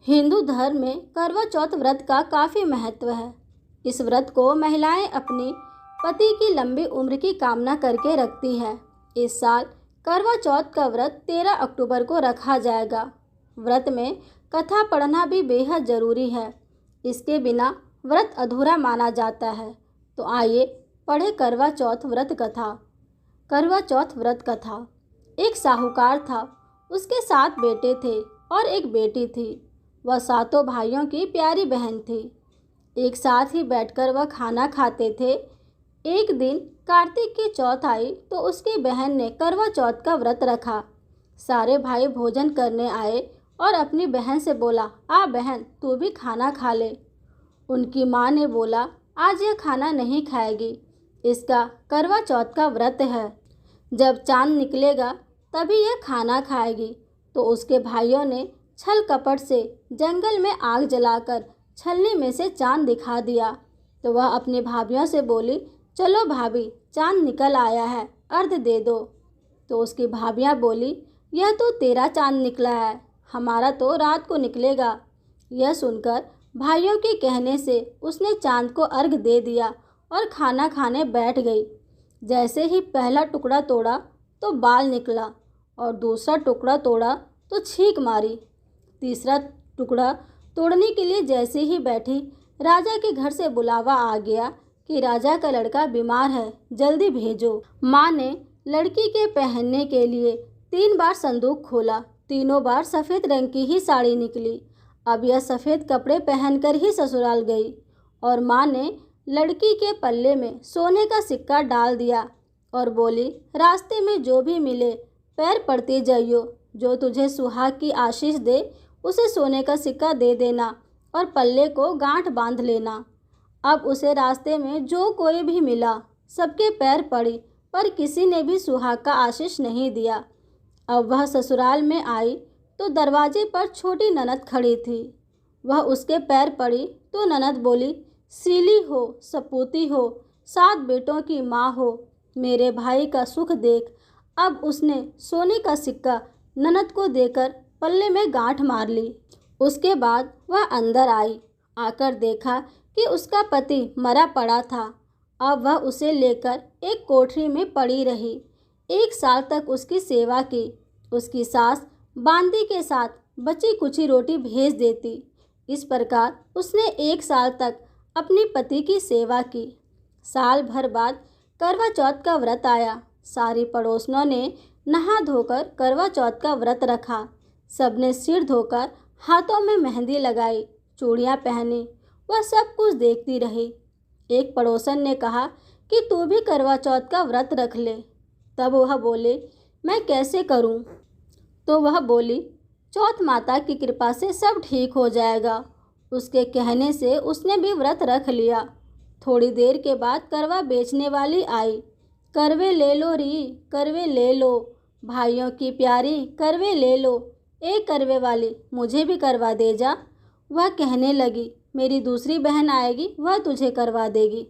हिंदू धर्म में करवा चौथ व्रत का काफ़ी महत्व है। इस व्रत को महिलाएं अपनी पति की लंबी उम्र की कामना करके रखती है। इस साल करवा चौथ का व्रत 13 अक्टूबर को रखा जाएगा। व्रत में कथा पढ़ना भी बेहद ज़रूरी है। इसके बिना व्रत अधूरा माना जाता है। तो आइए पढ़े करवा चौथ व्रत कथा। करवा चौथ व्रत कथा। एक साहूकार था, उसके 7 बेटे थे और एक बेटी थी। वह सातों भाइयों की प्यारी बहन थी। एक साथ ही बैठकर वह खाना खाते थे। एक दिन कार्तिक की चौथ आई तो उसकी बहन ने करवा चौथ का व्रत रखा। सारे भाई भोजन करने आए और अपनी बहन से बोला, आ बहन तू भी खाना खा ले। उनकी माँ ने बोला, आज यह खाना नहीं खाएगी, इसका करवा चौथ का व्रत है। जब चांद निकलेगा तभी यह खाना खाएगी। तो उसके भाइयों ने छल कपट से जंगल में आग जलाकर छलनी में से चांद दिखा दिया। तो वह अपनी भाभियों से बोली, चलो भाभी चांद निकल आया है, अर्घ दे दो। तो उसकी भाभियाँ बोली, यह तो तेरा चांद निकला है, हमारा तो रात को निकलेगा। यह सुनकर भाइयों के कहने से उसने चांद को अर्घ दे दिया और खाना खाने बैठ गई। जैसे ही पहला टुकड़ा तोड़ा तो बाल निकला और दूसरा टुकड़ा तोड़ा तो छींक मारी। तीसरा टुकड़ा तोड़ने के लिए जैसे ही बैठी, राजा के घर से बुलावा आ गया कि राजा का लड़का बीमार है, जल्दी भेजो। माँ ने लड़की के पहनने के लिए 3 बार संदूक खोला। तीनों बार सफ़ेद रंग की ही साड़ी निकली। अब यह सफ़ेद कपड़े पहनकर ही ससुराल गई और माँ ने लड़की के पल्ले में सोने का सिक्का डाल दिया और बोली, रास्ते में जो भी मिले पैर पड़ती जाइयो, जो तुझे सुहाग की आशीष दे उसे सोने का सिक्का दे देना और पल्ले को गांठ बांध लेना। अब उसे रास्ते में जो कोई भी मिला सबके पैर पड़ी, पर किसी ने भी सुहाग का आशीष नहीं दिया। अब वह ससुराल में आई तो दरवाजे पर छोटी ननद खड़ी थी। वह उसके पैर पड़ी तो ननद बोली, सीली हो, सपूती हो, 7 बेटों की माँ हो, मेरे भाई का सुख देख। अब उसने सोने का सिक्का ननद को देकर पल्ले में गांठ मार ली। उसके बाद वह अंदर आई। आकर देखा कि उसका पति मरा पड़ा था। अब वह उसे लेकर एक कोठरी में पड़ी रही। 1 साल तक उसकी सेवा की। उसकी सास बांदी के साथ बची कुची रोटी भेज देती। इस प्रकार उसने 1 साल तक अपनी पति की सेवा की। साल भर बाद करवा चौथ का व्रत आया। सारी पड़ोसनों ने नहा धोकर करवा चौथ का व्रत रखा। सबने सिर धोकर हाथों में मेहंदी लगाई, चूड़ियाँ पहनी। वह सब कुछ देखती रही। एक पड़ोसन ने कहा कि तू भी करवा चौथ का व्रत रख ले। तब वह बोले, मैं कैसे करूं? तो वह बोली, चौथ माता की कृपा से सब ठीक हो जाएगा। उसके कहने से उसने भी व्रत रख लिया। थोड़ी देर के बाद करवा बेचने वाली आई। करवे ले लो री, करवे ले लो, भाइयों की प्यारी करवे ले लो, एक करवे वाली मुझे भी करवा दे जा। वह कहने लगी, मेरी दूसरी बहन आएगी, वह तुझे करवा देगी।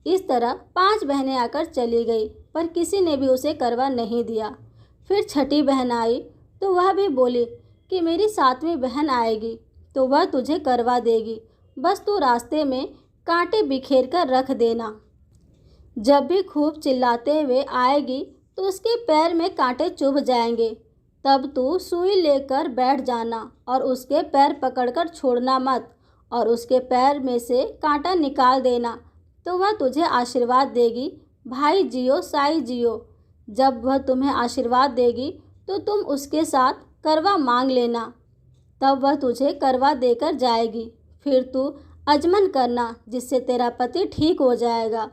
इस तरह 5 बहनें आकर चली गई, पर किसी ने भी उसे करवा नहीं दिया। फिर छठी बहन आई तो वह भी बोली कि मेरी 7वीं बहन आएगी तो वह तुझे करवा देगी, बस तू रास्ते में कांटे बिखेर कर रख देना। जब भी खूब चिल्लाते हुए आएगी तो उसके पैर में कांटे चुभ जाएंगे। तब तू सुई लेकर बैठ जाना और उसके पैर पकड़कर छोड़ना मत और उसके पैर में से कांटा निकाल देना, तो वह तुझे आशीर्वाद देगी, भाई जियो साई जियो। जब वह तुम्हें आशीर्वाद देगी तो तुम उसके साथ करवा मांग लेना, तब वह तुझे करवा देकर जाएगी। फिर तू अजमन करना, जिससे तेरा पति ठीक हो जाएगा।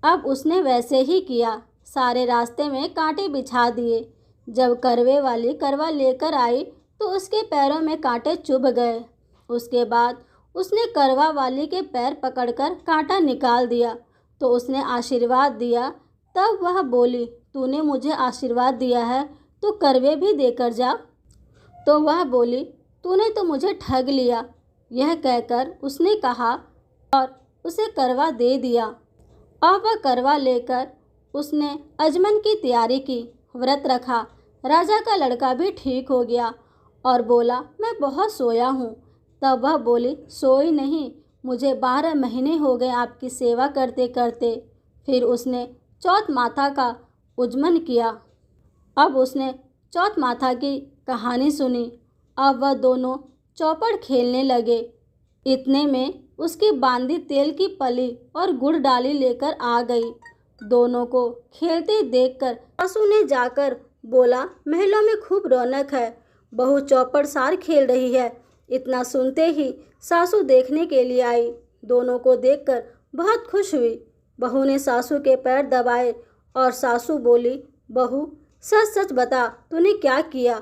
अब उसने वैसे ही किया। सारे रास्ते में कांटे बिछा दिए। जब करवे वाली करवा लेकर आई तो उसके पैरों में कांटे चुभ गए। उसके बाद उसने करवा वाली के पैर पकड़कर कांटा निकाल दिया तो उसने आशीर्वाद दिया। तब वह बोली, तूने मुझे आशीर्वाद दिया है तो करवे भी देकर जा। तो वह बोली, तूने तो मुझे ठग लिया। यह कहकर उसने कहा और उसे करवा दे दिया। अब वह करवा लेकर उसने अजमन की तैयारी की, व्रत रखा। राजा का लड़का भी ठीक हो गया और बोला, मैं बहुत सोया हूँ, तब वह बोली, सोई नहीं, मुझे 12 महीने हो गए आपकी सेवा करते करते। फिर उसने चौथ माता का उज्जमन किया। अब उसने चौथ माता की कहानी सुनी। अब वह दोनों चौपड़ खेलने लगे। इतने में उसकी बांदी तेल की पली और गुड़ डाली लेकर आ गई। दोनों को खेलते देखकर सासू ने जाकर बोला, महलों में खूब रौनक है, बहू चौपड़ सार खेल रही है। इतना सुनते ही सासू देखने के लिए आई। दोनों को देखकर बहुत खुश हुई। बहू ने सासू के पैर दबाए और सासू बोली, बहू सच सच बता, तूने क्या किया।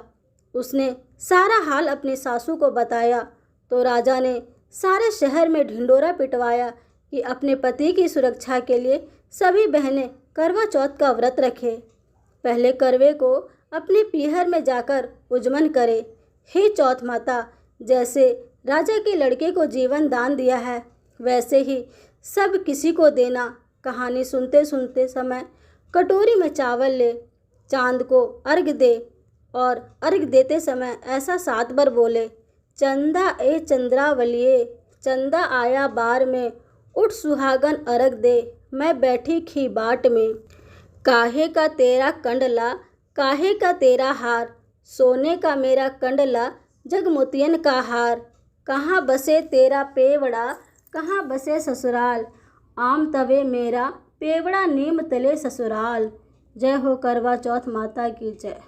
उसने सारा हाल अपनी सासू को बताया तो राजा ने सारे शहर में ढिंढोरा पिटवाया कि अपने पति की सुरक्षा के लिए सभी बहनें करवा चौथ का व्रत रखें। पहले करवे को अपने पीहर में जाकर उज्जमन करे। हे चौथ माता, जैसे राजा के लड़के को जीवन दान दिया है, वैसे ही सब किसी को देना। कहानी सुनते सुनते समय कटोरी में चावल ले, चांद को अर्घ दे और अर्घ देते समय ऐसा 7 बार बोले, चंदा ए चंद्रावलिए, चंदा आया बार में, उठ सुहागन अर्घ दे, मैं बैठी खी बाट में। काहे का तेरा कंडला, काहे का तेरा हार, सोने का मेरा कंडला, जगमोतियन का हार। कहाँ बसे तेरा पेवड़ा, कहाँ बसे ससुराल, आम तवे मेरा पेवड़ा नीम तले ससुराल। जय हो करवा चौथ माता की जय।